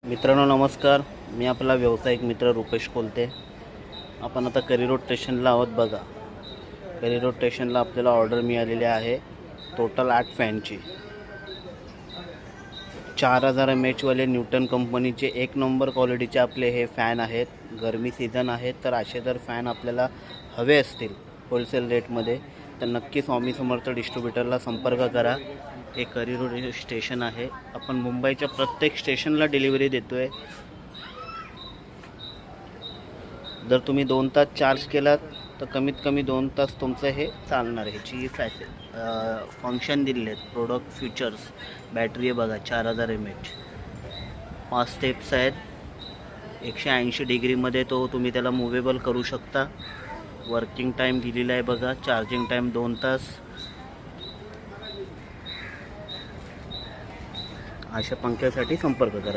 मित्रांनो नमस्कार. मी आपला व्यावसायिक मित्र रुपेश कोलते. आपण आता करी रोड स्टेशनला आहोत. बघा, करी रोड स्टेशनला आपल्याला ऑर्डर मिळालेली आहे टोटल 8 फॅनची. 4000 mAh वाले न्यूटन कंपनीचे एक नंबर क्वालिटीचे आपले हे फॅन आहेत. गरमी सीझन आहे, तर असे जर फॅन आपल्याला हवे असतील होलसेल रेटमध्ये तर नक्की स्वामी समर्थ डिस्ट्रीब्युटरला संपर्क करा. हे करी रोड स्टेशन आहे. आपण मुंबईच्या प्रत्येक स्टेशनला डिलिव्हरी देतो आहे. जर तुम्ही 2 तास चार्ज केलात तर कमीत कमी 2 तास तुमचं हे चालणार. ह्याची फंक्शन दिलेले आहेत, प्रोडक्ट फीचर्स. बॅटरी बघा 4000 mAh, 5 स्टेप्स आहेत. 180 डिग्रीमध्ये तो तुम्ही त्याला मुव्हेबल करू शकता. वर्किंग टाईम दिलेला आहे बघा, चार्जिंग टाईम 2 तास. अशा पंख्यासाठी संपर्क करा.